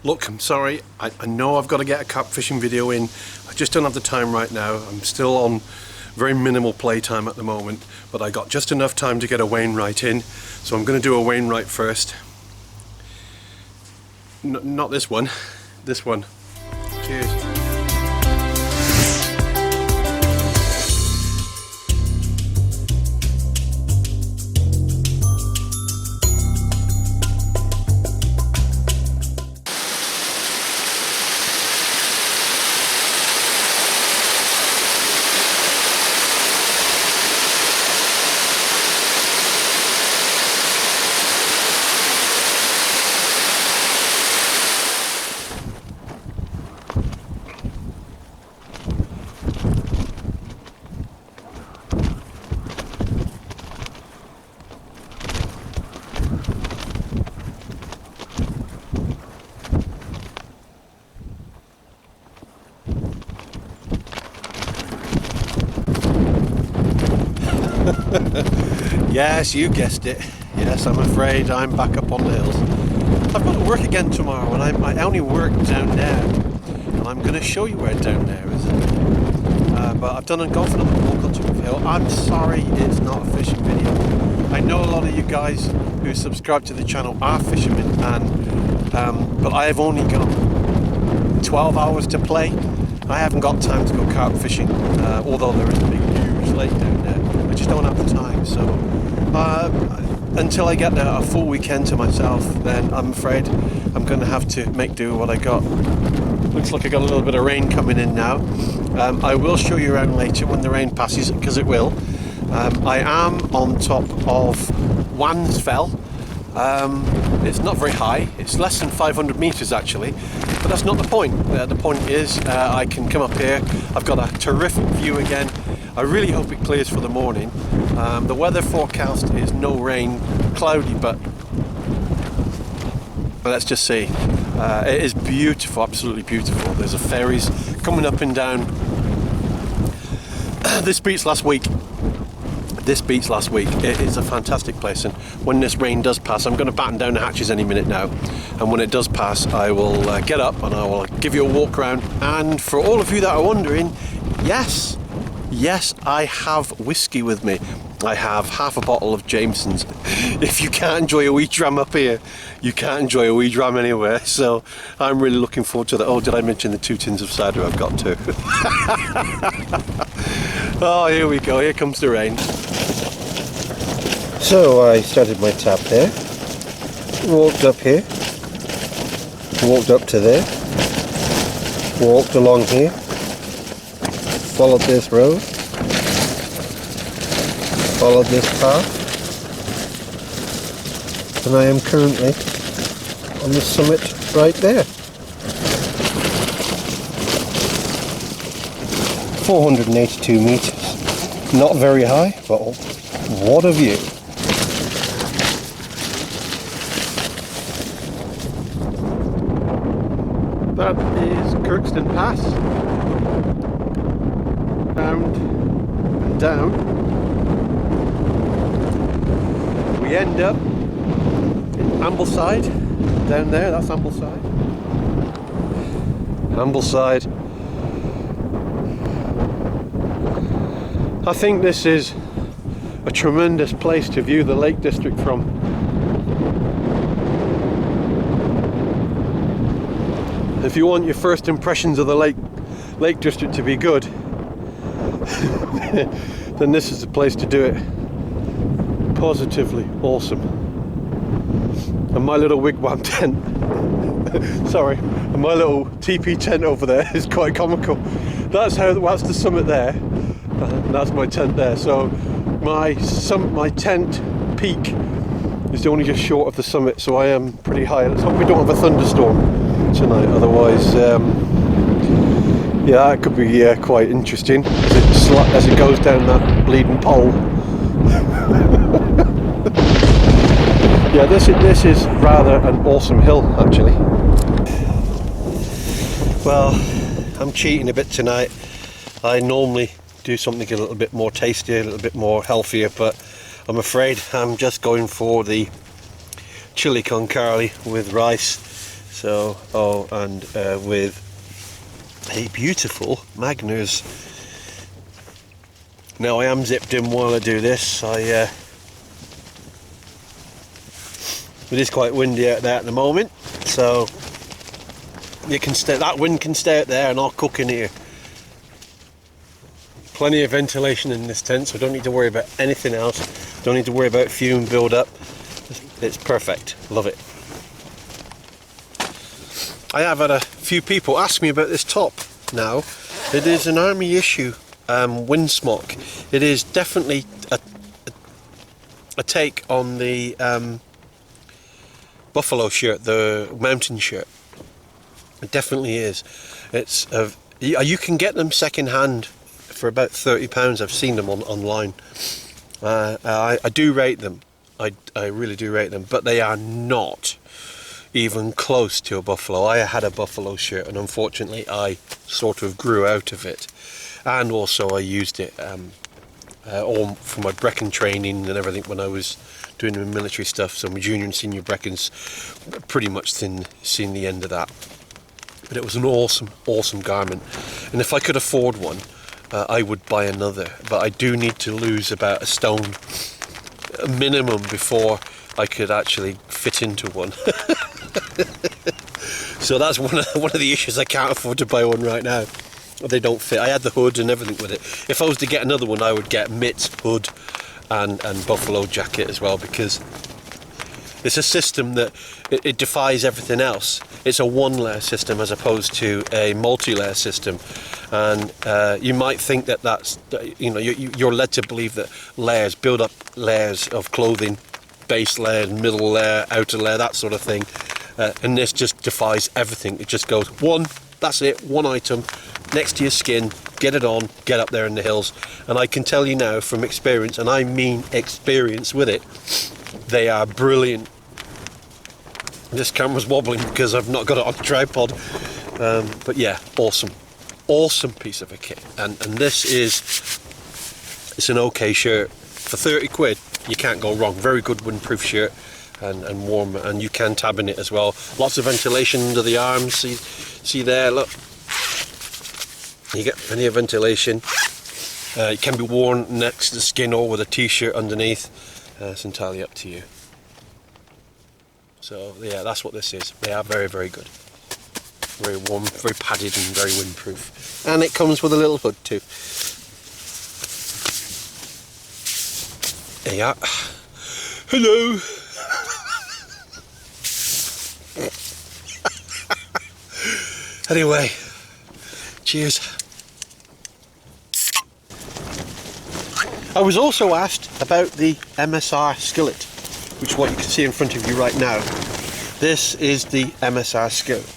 Look, I'm sorry, I know I've got to get a carp fishing video in. I just don't have the time right now. I'm still on very minimal playtime at the moment, but I got just enough time to get a Wainwright in, so I'm going to do a Wainwright first. Not this one, this one. Cheers. Yes, you guessed it. Yes, I'm afraid I'm back up on the hills. I've got to work again tomorrow, and I only work down there, and I'm going to show you where down there is. But I've gone for another walk on top of the hill. I'm sorry it's not a fishing video. I know a lot of you guys who subscribe to the channel are fishermen, but I have only got 12 hours to play. I haven't got time to go carp fishing, although there is a big huge lake down there. I just don't have the time, so until I get a full weekend to myself, then I'm afraid I'm going to have to make do with what I got. Looks like I got a little bit of rain coming in now. I will show you around later when the rain passes, because it will. I am on top of Wansfell. It's not very high, it's less than 500 meters actually, but that's not the point. The point is I can come up here. I've got a terrific view again. I really hope it clears for the morning. The weather forecast is no rain, cloudy, but let's just see. It is beautiful, absolutely beautiful. There's a ferries coming up and down. This beats last week. It is a fantastic place, and when this rain does pass, I'm going to batten down the hatches any minute now, and when it does pass I will get up and I will give you a walk around. And for all of you that are wondering, yes, I have whiskey with me. I have half a bottle of Jameson's. If you can't enjoy a wee dram up here, you can't enjoy a wee dram anywhere, so I'm really looking forward to that. Oh, did I mention the 2 tins of cider I've got too? Oh, here we go, here comes the rain. So I started my tap there, walked up here, walked up to there, walked along here, followed this road, followed this path, and I am currently on the summit right there. 482 meters, not very high, but what a view. That is Kirkston Pass, round and down. We end up in Ambleside, down there, that's Ambleside. Ambleside. I think this is a tremendous place to view the Lake District from. If you want your first impressions of the Lake District to be good, then this is the place to do it. Positively awesome. And my little wigwam tent, sorry, and my little teepee tent over there is quite comical. That's the summit there, and that's my tent there. So my tent peak is only just short of the summit, so I am pretty high. Let's hope we don't have a thunderstorm tonight, otherwise yeah, it could be quite interesting as it goes down that bleeding pole. Yeah, this is rather an awesome hill actually. Well, I'm cheating a bit tonight. I normally do something a little bit more tastier, a little bit more healthier, but I'm afraid I'm just going for the chili con carne with rice. So, oh, and with a beautiful Magners. Now I am zipped in while I do this. It is quite windy out there at the moment, so you can stay. That wind can stay out there, and I'll cook in here. Plenty of ventilation in this tent, so I don't need to worry about anything else. Don't need to worry about fume build up. It's perfect. Love it. I have had a few people ask me about this top now. It is an army issue wind smock. It is definitely a take on the buffalo shirt, the mountain shirt. It definitely is. It's you can get them second hand for about £30. I've seen them online. I do rate them. I really do rate them, but they are not even close to a buffalo. I had a buffalo shirt, and unfortunately I sort of grew out of it, and also I used it all for my Brecon training and everything when I was doing the military stuff. So my junior and senior Brecons, pretty much seen the end of that. But it was an awesome garment, and if I could afford one, I would buy another. But I do need to lose about a stone minimum before I could actually fit into one. So that's one of the issues. I can't afford to buy one right now. They don't fit. I had the hood and everything with it. If I was to get another one, I would get mitts, hood, and buffalo jacket as well, because it's a system that it defies everything else. It's a one-layer system as opposed to a multi-layer system, and you might think that's you're led to believe that layers build up layers of clothing, base layer, middle layer, outer layer, that sort of thing, and this just defies everything. It just goes one. That's it. One item next to your skin. Get it on. Get up there in the hills. And I can tell you now from experience, and I mean experience with it, they are brilliant. This camera's wobbling because I've not got it on a tripod, but yeah, awesome piece of a kit. And this it's an okay shirt for 30 quid. You can't go wrong. Very good windproof shirt, and warm, and you can tab in it as well. Lots of ventilation under the arms. See there, look, you get plenty of ventilation. It can be worn next to the skin or with a t-shirt underneath. It's entirely up to you. So yeah, that's what this is. They are very good. Very warm, very padded, and very windproof. And it comes with a little hood too. There you are. Hello. Anyway, cheers. I was also asked about the MSR Skillet, which is what you can see in front of you right now. This is the MSR Skillet.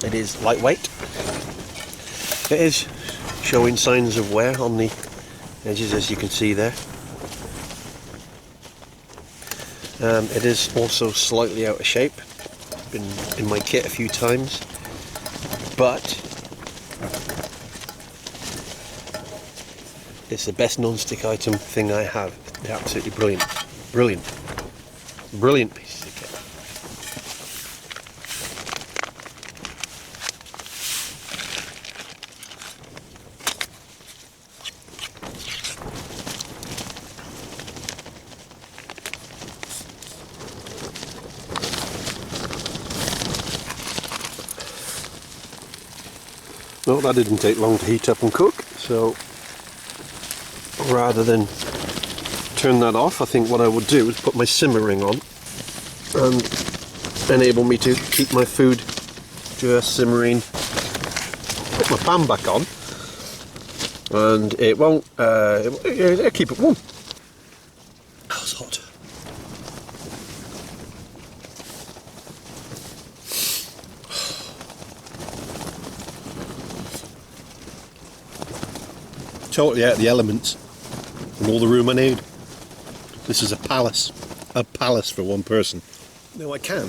It is lightweight. It is showing signs of wear on the edges, as you can see there. It is also slightly out of shape. Been in my kit a few times, but it's the best non-stick item thing I have. They're absolutely brilliant piece of kit. Well, that didn't take long to heat up and cook, so rather than turn that off, I think what I would do is put my simmer ring on and enable me to keep my food just simmering. Put my pan back on, and it won't it'll keep it warm. Oh, it's hot. Totally out of the elements, and all the room I need. This is a palace for one person. Now I can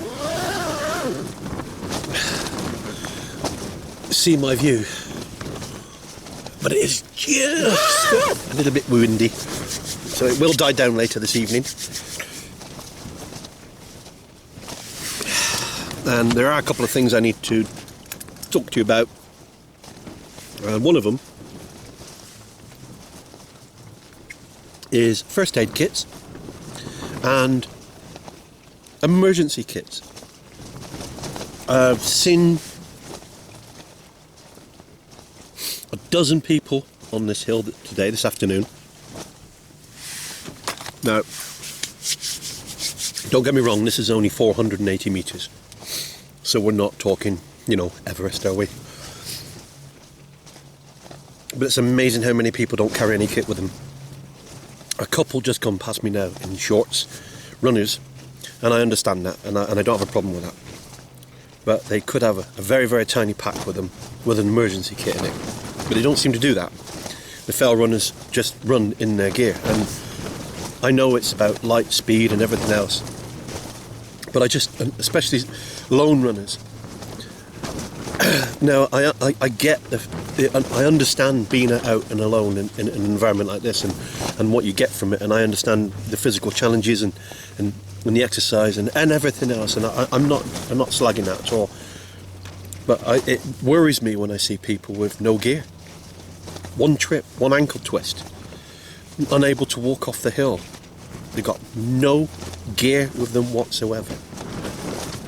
see my view, but it is just a little bit windy, so it will die down later this evening. and there are a couple of things I need to talk to you about. One of them is first aid kits and emergency kits. I've seen a dozen people on this hill today, this afternoon. Now, don't get me wrong, this is only 480 metres. So we're not talking, you know, Everest, are we? But it's amazing how many people don't carry any kit with them. A couple just come past me now in shorts, runners, and I understand that, and I don't have a problem with that. But they could have a very, very tiny pack with them, with an emergency kit in it. But they don't seem to do that. The fell runners just run in their gear, and I know it's about light, speed and everything else. But I just, especially lone runners. Now, I get, I understand being out and alone in an environment like this and what you get from it, and I understand the physical challenges and the exercise and everything else, and I'm not slagging that at all. But it worries me when I see people with no gear. One trip, one ankle twist, unable to walk off the hill. They've got no gear with them whatsoever.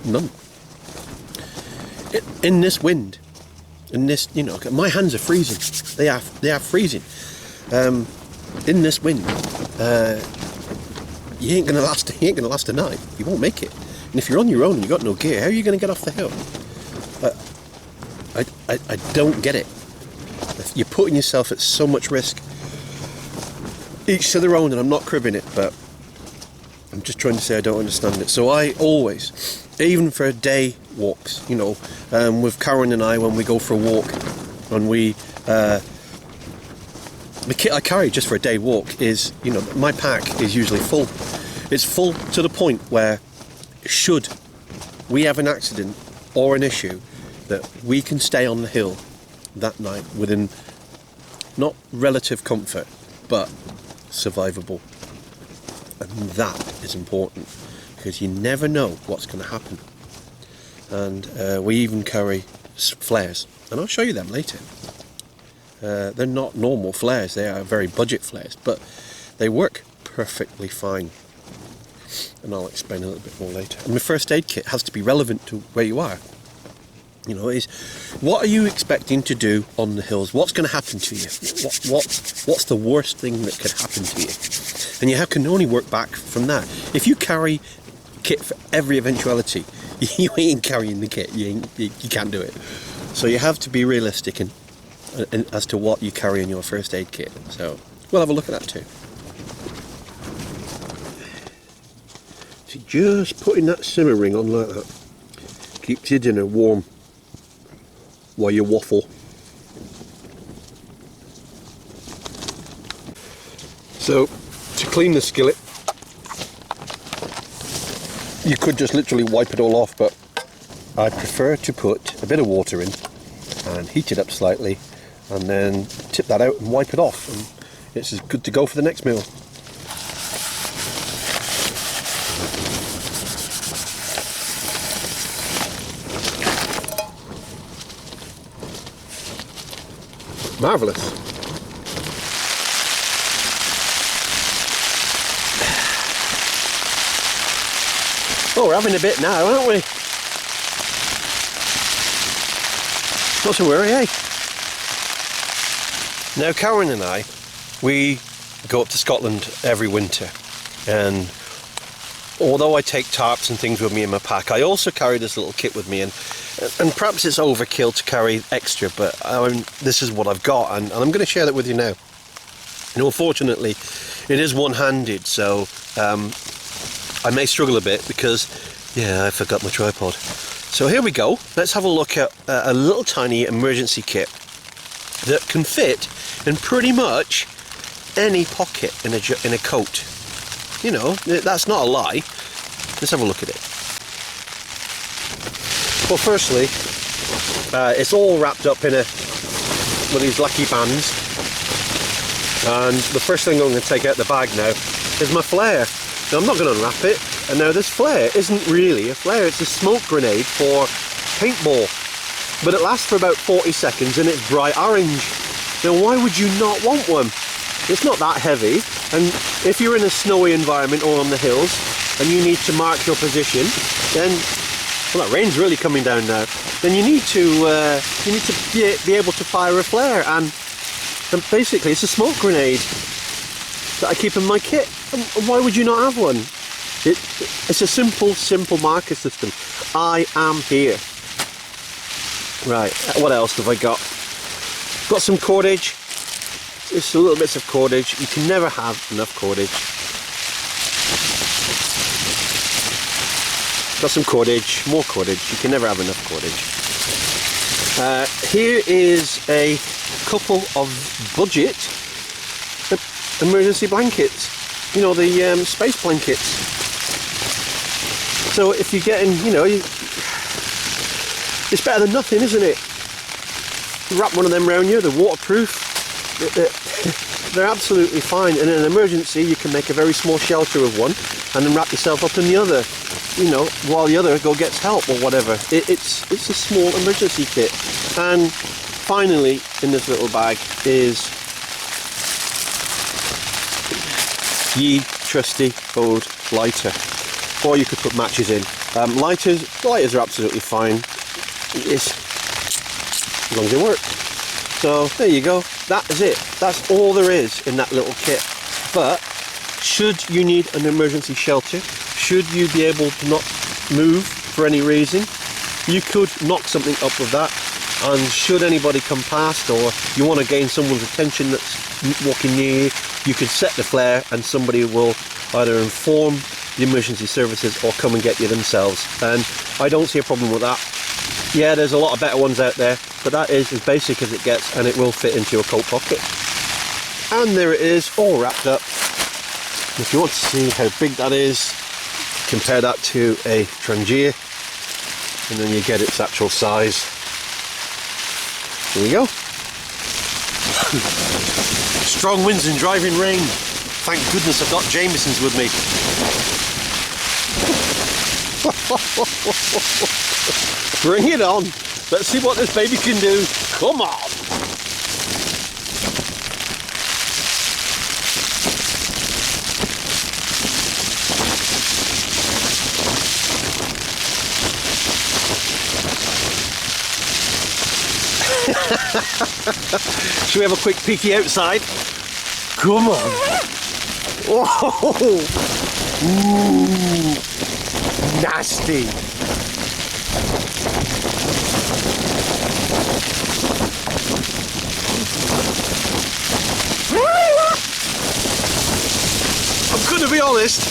None. In this wind, in this, you know, my hands are freezing. They are freezing. In this wind, you ain't gonna last a night. You won't make it. And if you're on your own and you got no gear, how are you gonna get off the hill? I don't get it. You're putting yourself at so much risk. Each to their own, and I'm not cribbing it, but I'm just trying to say I don't understand it. So I always, even for day walks, you know, with Karen and I, when we go for a walk, and the kit I carry just for a day walk is, you know, my pack is usually full. It's full to the point where, should we have an accident or an issue, that we can stay on the hill that night within not relative comfort, but survivable. And that is important, because you never know what's going to happen. And we even carry flares, and I'll show you them later. They're not normal flares, they are very budget flares, but they work perfectly fine. And I'll explain a little bit more later. And my first aid kit has to be relevant to where you are. You know, is what are you expecting to do on the hills? What's going to happen to you? What's the worst thing that could happen to you? And you can only work back from that. If you carry kit for every eventuality, you ain't carrying the kit. You can't do it. So you have to be realistic and as to what you carry in your first aid kit. So we'll have a look at that too. So just putting that simmering on like that keeps your dinner warm while you waffle. So to clean the skillet, you could just literally wipe it all off, but I prefer to put a bit of water in and heat it up slightly and then tip that out and wipe it off, and it's as good to go for the next meal. Marvellous. Oh, we're having a bit now, aren't we? Not to worry, eh? Now, Karen and I, we go up to Scotland every winter, and although I take tarps and things with me in my pack, I also carry this little kit with me, and perhaps it's overkill to carry extra, but this is what I've got, and I'm going to share that with you now. And unfortunately, it is one-handed, so I may struggle a bit because, yeah, I forgot my tripod. So here we go. Let's have a look at a little tiny emergency kit that can fit in pretty much any pocket in a coat. You know, that's not a lie. Let's have a look at it. Well, firstly, it's all wrapped up in with these lucky bands, and the first thing I'm going to take out the bag now is my flare. Now, I'm not going to unwrap it. And now this flare isn't really a flare, it's a smoke grenade for paintball. But it lasts for about 40 seconds and it's bright orange. Now why would you not want one? It's not that heavy, and if you're in a snowy environment or on the hills and you need to mark your position, then, well, that rain's really coming down now, then you need to be able to fire a flare, and basically it's a smoke grenade that I keep in my kit. And why would you not have one? It's a simple marker system. I am here. Right, what else have I got? Got some cordage. Just a little bits of cordage. You can never have enough cordage. Got some cordage, more cordage. You can never have enough cordage. Here is a couple of budget emergency blankets. You know, the space blankets. So if you're getting, you know, it's better than nothing, isn't it? You wrap one of them around you, they're waterproof. They're absolutely fine. In an emergency, you can make a very small shelter of one and then wrap yourself up in the other, you know, while the other gets help or whatever. It's a small emergency kit. And finally, in this little bag is ye trusty old lighter. Or you could put matches in. Lighters are absolutely fine. As long as they work. So there you go. That is it. That's all there is in that little kit. But should you need an emergency shelter, should you be able to not move for any reason, you could knock something up with that. And should anybody come past, or you want to gain someone's attention that's walking near you, you could set the flare and somebody will either inform the emergency services or come and get you themselves. And I don't see a problem with that. Yeah, there's a lot of better ones out there, but that is as basic as it gets, and it will fit into your coat pocket. And there it is, all wrapped up. If you want to see how big that is, compare that to a Trangia, and then you get its actual size. Here we go. Strong winds and driving rain. Thank goodness I've got Jameson's with me. Bring it on. Let's see what this baby can do. Come on. Should we have a quick peeky outside? Come on. Oh. Ooh. Nasty. I'm going to be honest,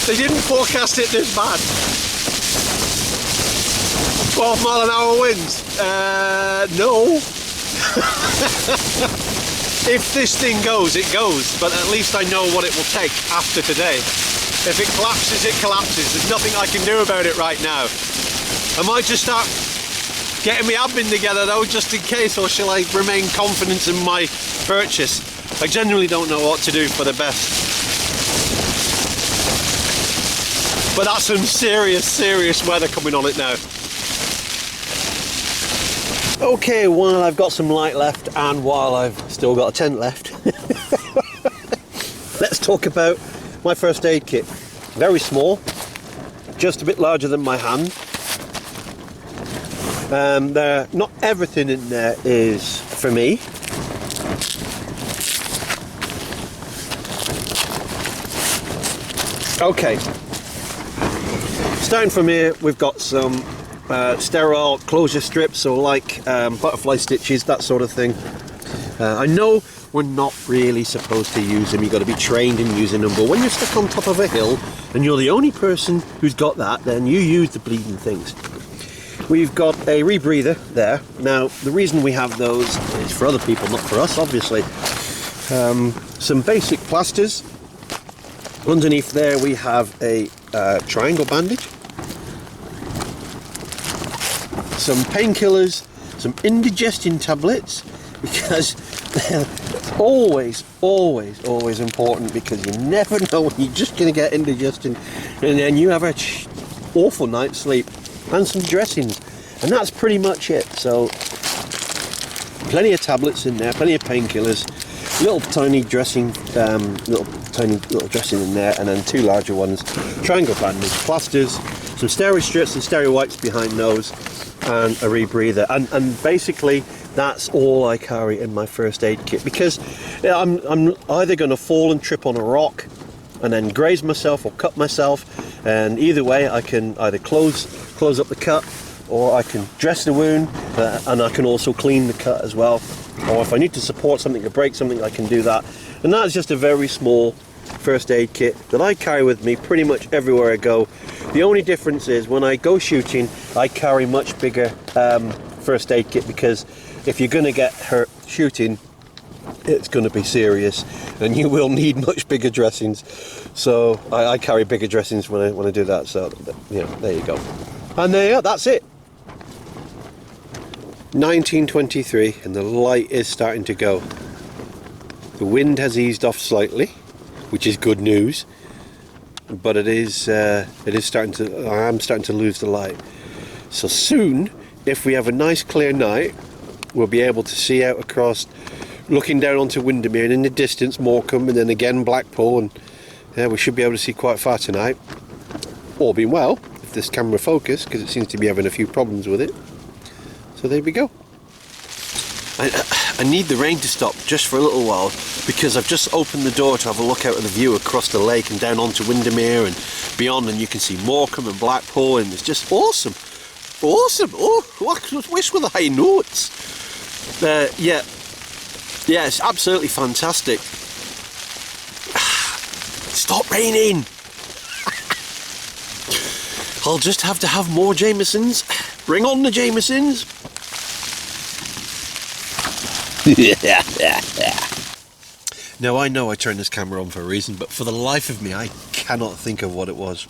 they didn't forecast it this bad. 12-mile-an-hour winds. No. If this thing goes, it goes, but at least I know what it will take after today. If it collapses, it collapses. There's nothing I can do about it right now. I might just start getting my admin together though, just in case, or shall I remain confident in my purchase? I genuinely don't know what to do for the best. But that's some serious weather coming on it now. Okay, while I've got some light left and while I've still got a tent left, let's talk about my first aid kit. Very small, just a bit larger than my hand. Not everything in there is for me. Okay, starting from here, we've got some sterile closure strips, so like butterfly stitches, that sort of thing. I know we're not really supposed to use them, you've got to be trained in using them, but when you're stuck on top of a hill and you're the only person who's got that, then you use the bleeding things. We've got a rebreather there. Now the reason we have those is for other people, not for us obviously. Some basic plasters. Underneath there we have a triangle bandage, some painkillers, some indigestion tablets, because they're always important, because you never know when you're just going to get indigestion. and then you have a awful night's sleep and some dressings, and that's pretty much it. So plenty of tablets in there, plenty of painkillers, little tiny dressing, little dressing in there, and then 2 larger ones, triangle bandage, plasters, some steroid strips and steroid wipes behind those, and a rebreather, and basically that's all I carry in my first aid kit, because I'm either going to fall and trip on a rock and then graze myself or cut myself, and either way I can either close up the cut, or I can dress the wound, and I can also clean the cut as well, or if I need to support something or break something, I can do that. And that's just a very small first aid kit that I carry with me pretty much everywhere I go. The only difference is when I go shooting, I carry much bigger first aid kit, because if you're going to get hurt shooting, it's going to be serious and you will need much bigger dressings. So I carry bigger dressings when I do that. So there you go. And there, that's it. 1923, and the light is starting to go. The wind has eased off slightly, which is good news, but it is starting to. I am starting to lose the light. So soon, if we have a nice clear night, we'll be able to see out across, looking down onto Windermere, and in the distance Morecambe, and then again Blackpool, and we should be able to see quite far tonight. All being well, if this camera focus, because it seems to be having a few problems with it. So there we go. I need the rain to stop just for a little while, because I've just opened the door to have a look out of the view across the lake and down onto Windermere and beyond, and you can see Morecambe and Blackpool, and it's just awesome. Awesome! Oh, wish with the high notes. Yeah, it's absolutely fantastic. Stop raining! I'll just have to have more Jamesons. Bring on the Jamesons! Now I know I turned this camera on for a reason, but for the life of me I cannot think of what it was.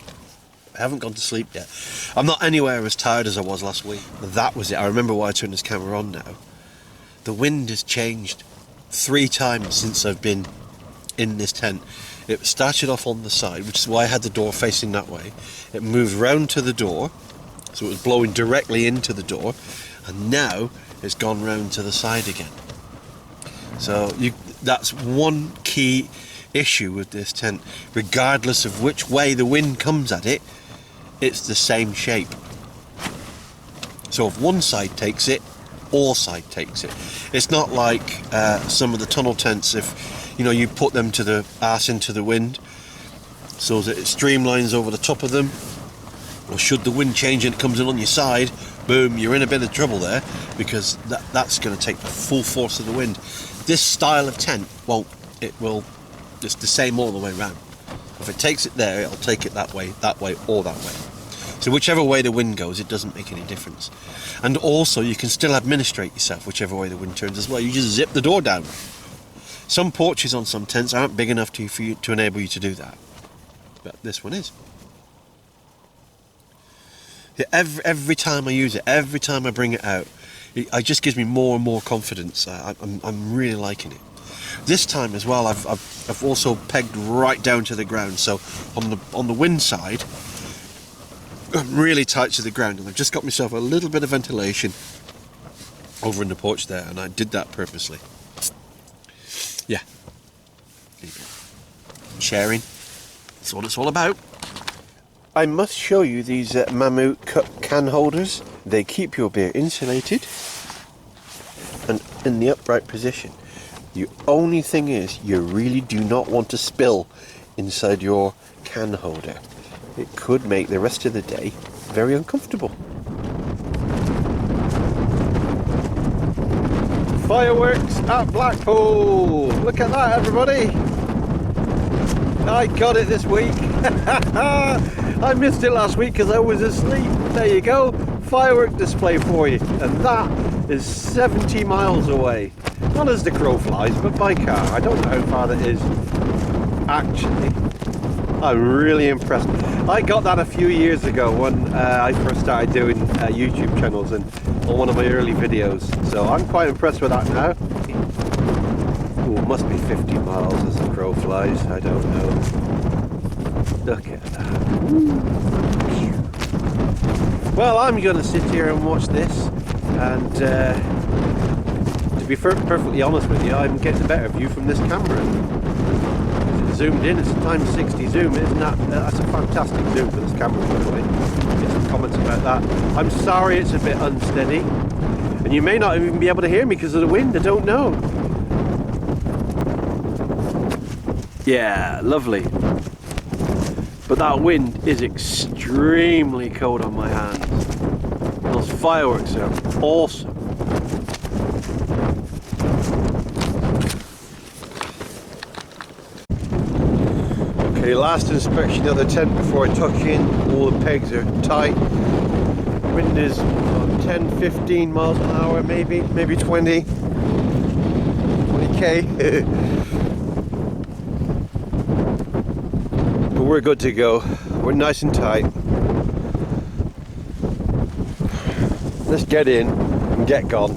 I haven't gone to sleep yet. I'm not anywhere as tired as I was last week. That was it. I remember why I turned this camera on now. The wind has changed 3 times since I've been in this tent. It started off on the side, which is why I had the door facing that way. It moved round to the door, so it was blowing directly into the door, and now it's gone round to the side again. So that's one key issue with this tent. Regardless of which way the wind comes at it, it's the same shape. So if one side takes it, all side takes it. It's not like some of the tunnel tents, if you put them to the arse into the wind so that it streamlines over the top of them, or should the wind change and it comes in on your side, boom, you're in a bit of trouble there, because that's going to take the full force of the wind. This style of tent won't. It will just the same all the way around. If it takes it there, it'll take it that way, or that way. So whichever way the wind goes, it doesn't make any difference. And also, you can still administrate yourself whichever way the wind turns as well. You just zip the door down. Some porches on some tents aren't big enough for you to enable you to do that, but this one is. Yeah, every time I use it, every time I bring it out, it just gives me more and more confidence. I'm really liking it. This time as well, I've also pegged right down to the ground. So on the wind side, I'm really tight to the ground, and I've just got myself a little bit of ventilation over in the porch there, and I did that purposely. Yeah. Sharing. That's what it's all about. I must show you these Mammut can holders. They keep your beer insulated and in the upright position. The only thing is, you really do not want to spill inside your can holder. It could make the rest of the day very uncomfortable. Fireworks at Blackpool! Look at that, everybody! I got it this week. I missed it last week because I was asleep. There you go, firework display for you, and that is 70 miles away. Not as the crow flies, but by car. I don't know how far that is actually. I'm really impressed. I got that a few years ago when I first started doing YouTube channels, and on one of my early videos. So I'm quite impressed with that now. Ooh, it must be 50 miles as the crow flies. I don't know. Look at that. Well, I'm going to sit here and watch this, and to be perfectly honest with you, I'm getting a better view from this camera. It's zoomed in, it's a times 60 zoom, isn't that? That's a fantastic zoom for this camera, by the way. Get some comments about that. I'm sorry it's a bit unsteady, and you may not even be able to hear me because of the wind, I don't know. Yeah, lovely. But that wind is extremely cold on my hands. Those fireworks are awesome. Okay, last inspection of the tent before I tuck in. All the pegs are tight. Wind is 10-15 miles an hour, maybe 20 k. But we're good to go. We're nice and tight. Let's get in and get gone.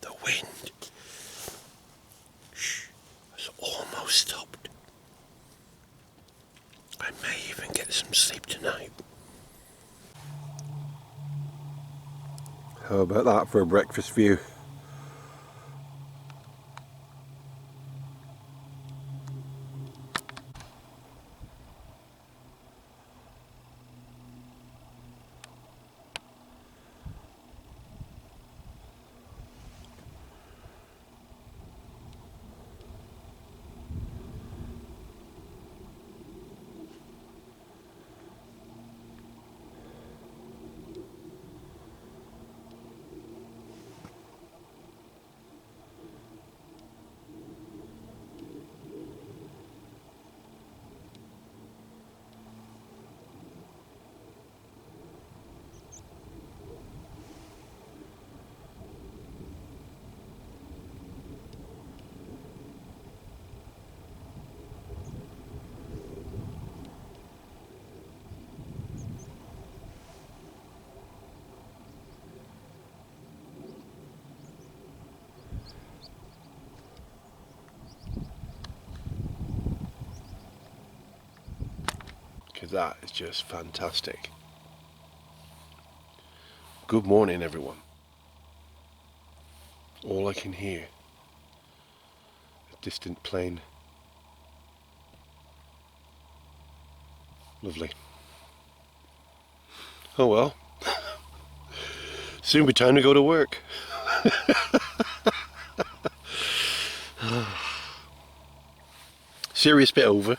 The wind. Shh, it's almost stopped. I may even get some sleep tonight. How about that for a breakfast view? That is just fantastic. Good morning, everyone. All I can hear, a distant plane. Lovely. Oh well. Soon be time to go to work. Serious bit over.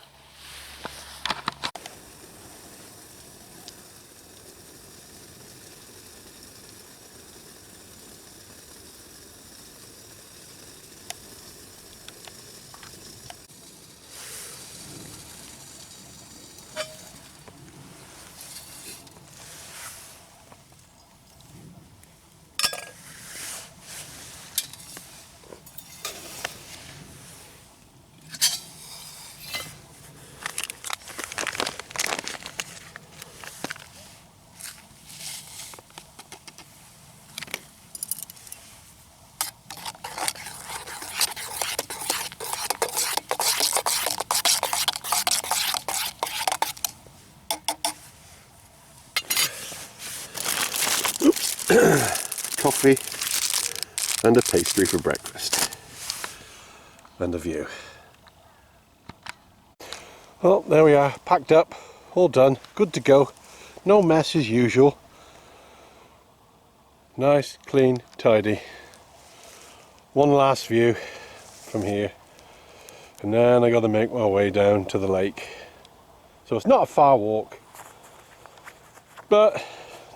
Coffee and a pastry for breakfast, and a view. Well, there we are, packed up, all done, good to go, no mess as usual. Nice, clean, tidy. One last view from here, and then I got to make my way down to the lake. So it's not a far walk, but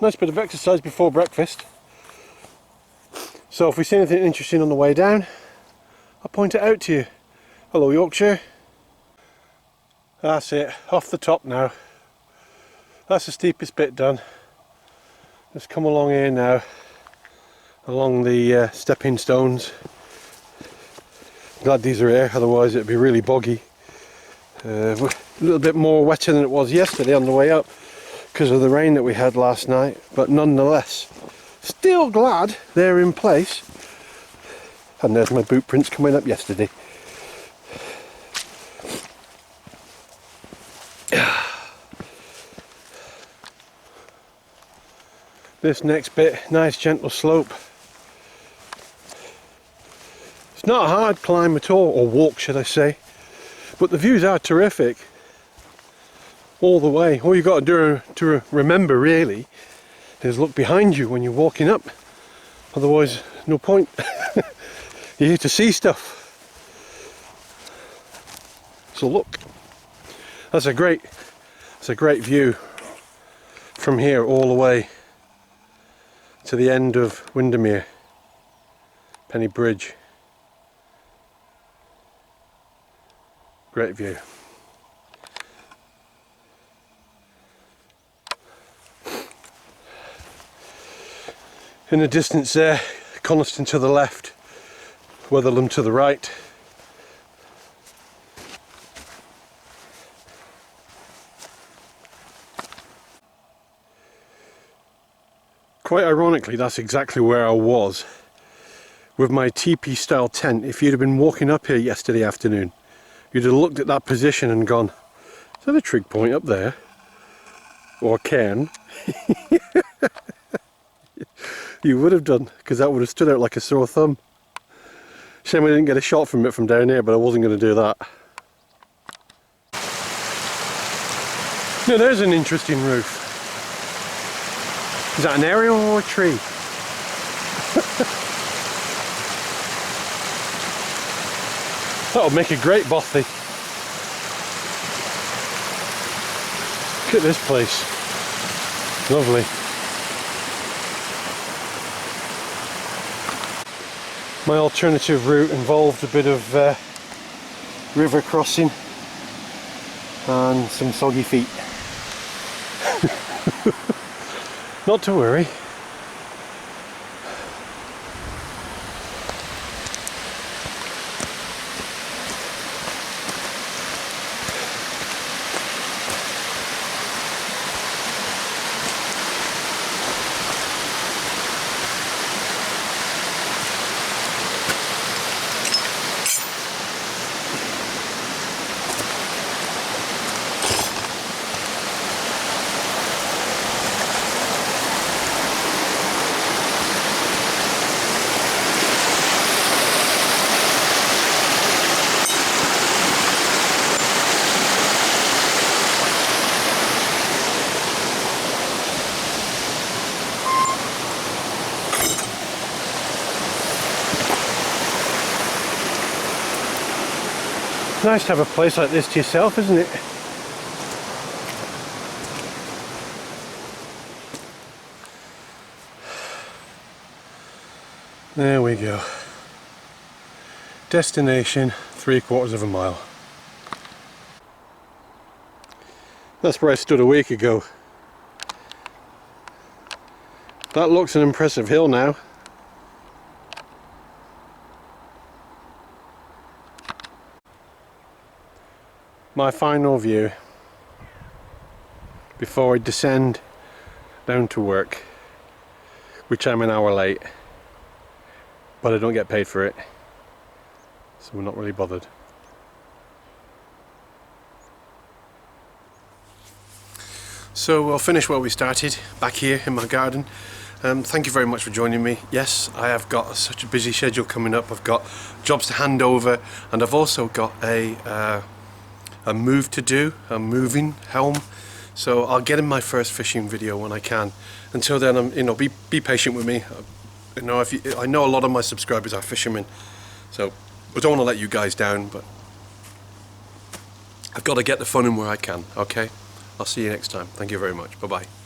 nice bit of exercise before breakfast. So if we see anything interesting on the way down, I'll point it out to you. Hello, Yorkshire. That's it, off the top now. That's the steepest bit done. Let's come along here now, along the stepping stones. Glad these are here, otherwise it'd be really boggy. A little bit more wetter than it was yesterday on the way up because of the rain that we had last night, but nonetheless, still glad they're in place. And there's my boot prints coming up yesterday. This next bit, nice gentle slope. It's not a hard climb at all, or walk should I say, but the views are terrific all the way. All you've got to do to remember really is look behind you when you're walking up, otherwise no point. You're here to see stuff. So look, that's a great view from here all the way to the end of Windermere, Penny Bridge. Great view. In the distance there, Coniston to the left, Wetherlam to the right. Quite ironically, that's exactly where I was with my teepee style tent. If you'd have been walking up here yesterday afternoon, you'd have looked at that position and gone, is that a trig point up there? Or a cairn? You would have done, because that would have stood out like a sore thumb. Shame I didn't get a shot from it from down here, but I wasn't going to do that. Now there's an interesting roof. Is that an aerial or a tree? That would make a great bothy. Look at this place. Lovely. My alternative route involved a bit of river crossing and some soggy feet. Not to worry. Nice to have a place like this to yourself, isn't it? There we go. Destination 3/4 of a mile. That's where I stood a week ago. That looks an impressive hill now. My final view before I descend down to work, which I'm an hour late, but I don't get paid for it, so we're not really bothered. So I'll finish where we started, back here in my garden. Thank you very much for joining me. Yes, I have got such a busy schedule coming up. I've got jobs to hand over, and I've also got a move to do. I'm moving home, so I'll get in my first fishing video when I can. Until then, be patient with me. I know a lot of my subscribers are fishermen, so I don't want to let you guys down, but I've got to get the fun in where I can. Okay, I'll see you next time. Thank you very much. Bye bye.